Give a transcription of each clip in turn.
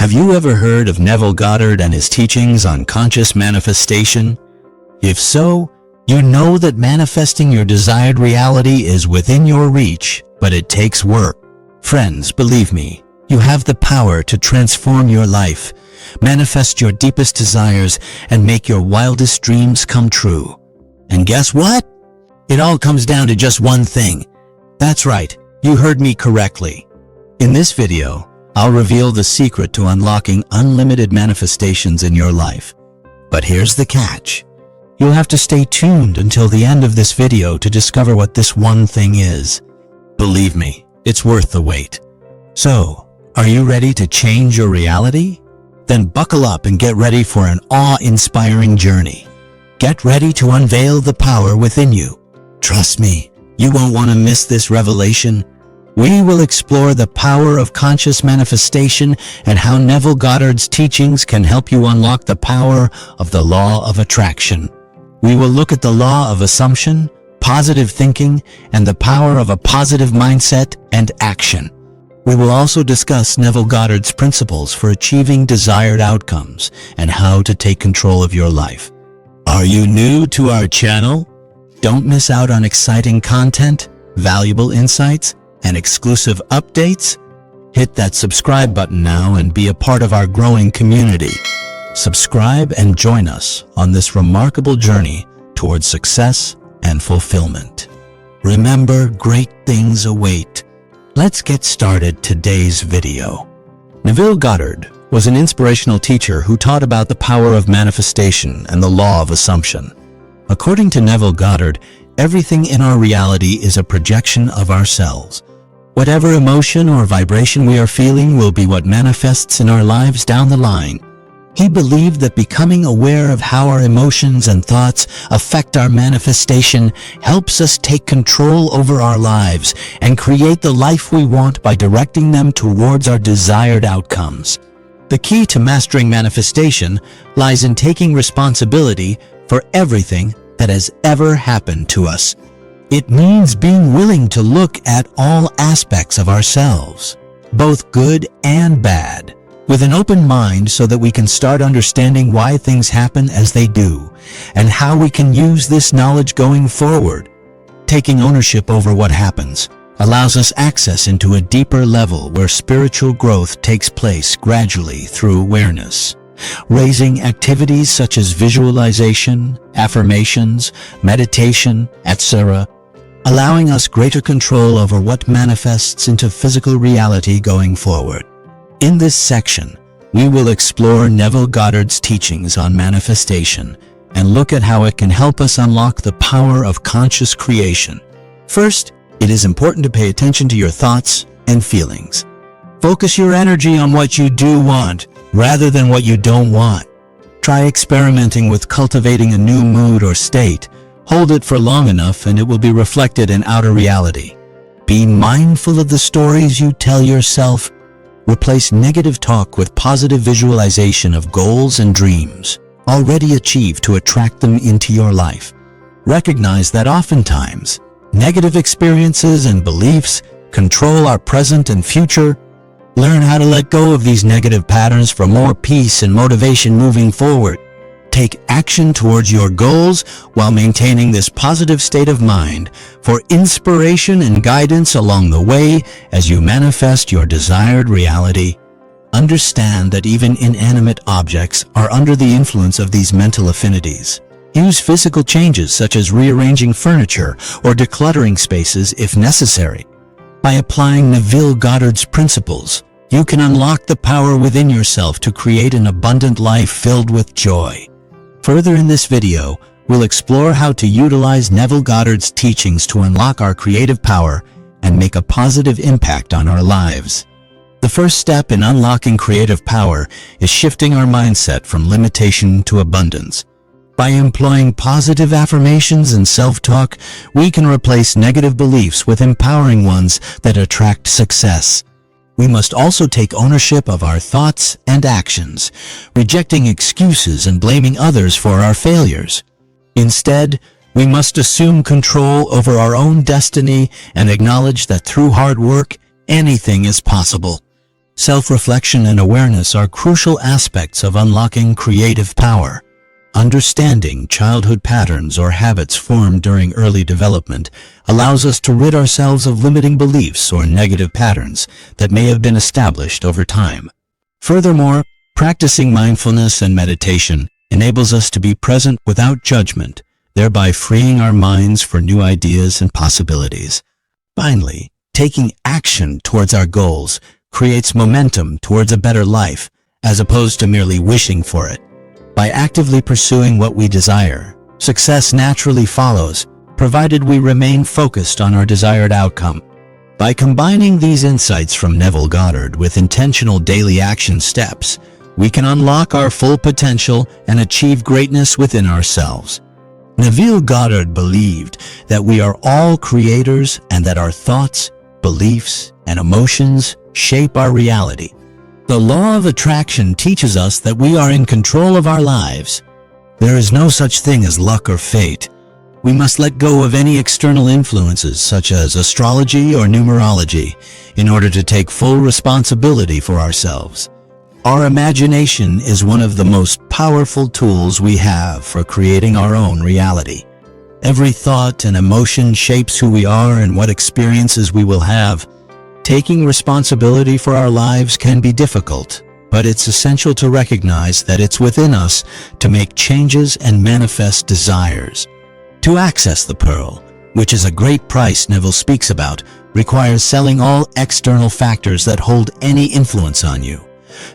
Have you ever heard of Neville Goddard and his teachings on conscious manifestation? If so, you know that manifesting your desired reality is within your reach, but it takes work. Friends, believe me, you have the power to transform your life, manifest your deepest desires, and make your wildest dreams come true. And guess what? It all comes down to just one thing. That's right, you heard me correctly. In this video, I'll reveal the secret to unlocking unlimited manifestations in your life. But here's the catch. You'll have to stay tuned until the end of this video to discover what this one thing is. Believe me, it's worth the wait. So, are you ready to change your reality? Then buckle up and get ready for an awe-inspiring journey. Get ready to unveil the power within you. Trust me, you won't want to miss this revelation. We will explore the power of conscious manifestation and how Neville Goddard's teachings can help you unlock the power of the law of attraction. We will look at the law of assumption, positive thinking, and the power of a positive mindset and action. We will also discuss Neville Goddard's principles for achieving desired outcomes and how to take control of your life. Are you new to our channel? Don't miss out on exciting content, valuable insights, and exclusive updates. Hit that subscribe button now and be a part of our growing community. Subscribe and join us on this remarkable journey towards success and fulfillment. Remember, great things await. Let's get started today's video. Neville Goddard was an inspirational teacher who taught about the power of manifestation and the law of assumption. According to Neville Goddard, everything in our reality is a projection of ourselves. Whatever emotion or vibration we are feeling will be what manifests in our lives down the line. He believed that becoming aware of how our emotions and thoughts affect our manifestation helps us take control over our lives and create the life we want by directing them towards our desired outcomes. The key to mastering manifestation lies in taking responsibility for everything that has ever happened to us. It means being willing to look at all aspects of ourselves, both good and bad, with an open mind so that we can start understanding why things happen as they do, and how we can use this knowledge going forward. Taking ownership over what happens allows us access into a deeper level where spiritual growth takes place gradually through awareness. Raising activities such as visualization, affirmations, meditation, etc., allowing us greater control over what manifests into physical reality going forward. In this section, we will explore Neville Goddard's teachings on manifestation and look at how it can help us unlock the power of conscious creation. First, it is important to pay attention to your thoughts and feelings. Focus your energy on what you do want rather than what you don't want. Try experimenting with cultivating a new mood or state. Hold it for long enough and it will be reflected in outer reality. Be mindful of the stories you tell yourself. Replace negative talk with positive visualization of goals and dreams already achieved to attract them into your life. Recognize that oftentimes, negative experiences and beliefs control our present and future. Learn how to let go of these negative patterns for more peace and motivation moving forward. Take action towards your goals while maintaining this positive state of mind for inspiration and guidance along the way as you manifest your desired reality. Understand that even inanimate objects are under the influence of these mental affinities. Use physical changes such as rearranging furniture or decluttering spaces if necessary. By applying Neville Goddard's principles, you can unlock the power within yourself to create an abundant life filled with joy. Further in this video, we'll explore how to utilize Neville Goddard's teachings to unlock our creative power and make a positive impact on our lives. The first step in unlocking creative power is shifting our mindset from limitation to abundance. By employing positive affirmations and self-talk, we can replace negative beliefs with empowering ones that attract success. We must also take ownership of our thoughts and actions, rejecting excuses and blaming others for our failures. Instead, we must assume control over our own destiny and acknowledge that through hard work, anything is possible. Self-reflection and awareness are crucial aspects of unlocking creative power. Understanding childhood patterns or habits formed during early development allows us to rid ourselves of limiting beliefs or negative patterns that may have been established over time. Furthermore, practicing mindfulness and meditation enables us to be present without judgment, thereby freeing our minds for new ideas and possibilities. Finally, taking action towards our goals creates momentum towards a better life, as opposed to merely wishing for it. By actively pursuing what we desire, success naturally follows, provided we remain focused on our desired outcome. By combining these insights from Neville Goddard with intentional daily action steps, we can unlock our full potential and achieve greatness within ourselves. Neville Goddard believed that we are all creators and that our thoughts, beliefs, and emotions shape our reality. The law of attraction teaches us that we are in control of our lives. There is no such thing as luck or fate. We must let go of any external influences such as astrology or numerology in order to take full responsibility for ourselves. Our imagination is one of the most powerful tools we have for creating our own reality. Every thought and emotion shapes who we are and what experiences we will have. Taking responsibility for our lives can be difficult, but it's essential to recognize that it's within us to make changes and manifest desires. To access the pearl, which is a great price Neville speaks about, requires selling all external factors that hold any influence on you,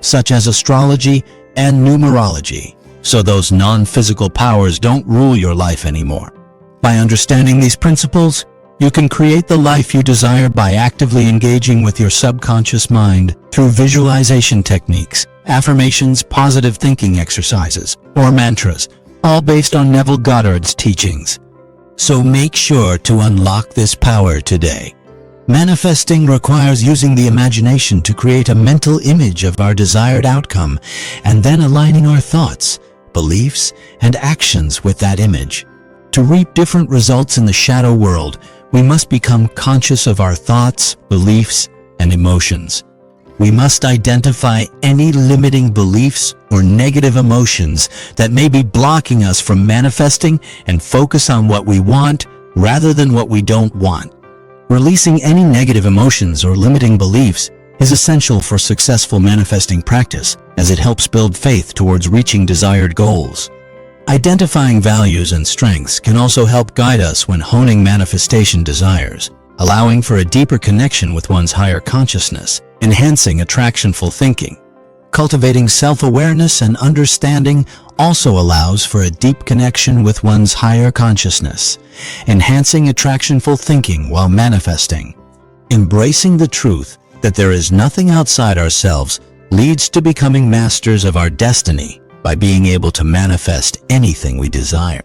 such as astrology and numerology, so those non-physical powers don't rule your life anymore. By understanding these principles, you can create the life you desire by actively engaging with your subconscious mind through visualization techniques, affirmations, positive thinking exercises, or mantras, all based on Neville Goddard's teachings. So make sure to unlock this power today. Manifesting requires using the imagination to create a mental image of our desired outcome and then aligning our thoughts, beliefs, and actions with that image. To reap different results in the shadow world, we must become conscious of our thoughts, beliefs, and emotions. We must identify any limiting beliefs or negative emotions that may be blocking us from manifesting and focus on what we want rather than what we don't want. Releasing any negative emotions or limiting beliefs is essential for successful manifesting practice, as it helps build faith towards reaching desired goals. Identifying values and strengths can also help guide us when honing manifestation desires, allowing for a deeper connection with one's higher consciousness, enhancing attractionful thinking. Cultivating self-awareness and understanding also allows for a deep connection with one's higher consciousness, enhancing attractionful thinking while manifesting. Embracing the truth that there is nothing outside ourselves leads to becoming masters of our destiny by being able to manifest anything we desire.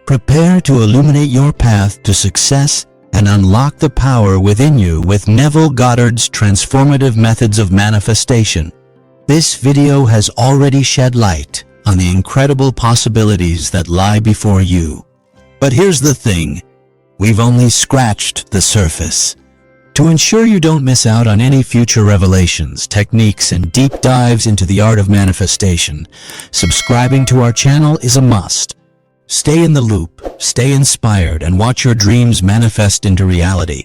Prepare to illuminate your path to success and unlock the power within you with Neville Goddard's transformative methods of manifestation. This video has already shed light on the incredible possibilities that lie before you. But here's the thing, we've only scratched the surface. To ensure you don't miss out on any future revelations, techniques, and deep dives into the art of manifestation, subscribing to our channel is a must. Stay in the loop, stay inspired, and watch your dreams manifest into reality.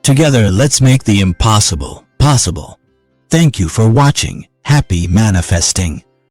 Together, let's make the impossible possible. Thank you for watching. Happy manifesting.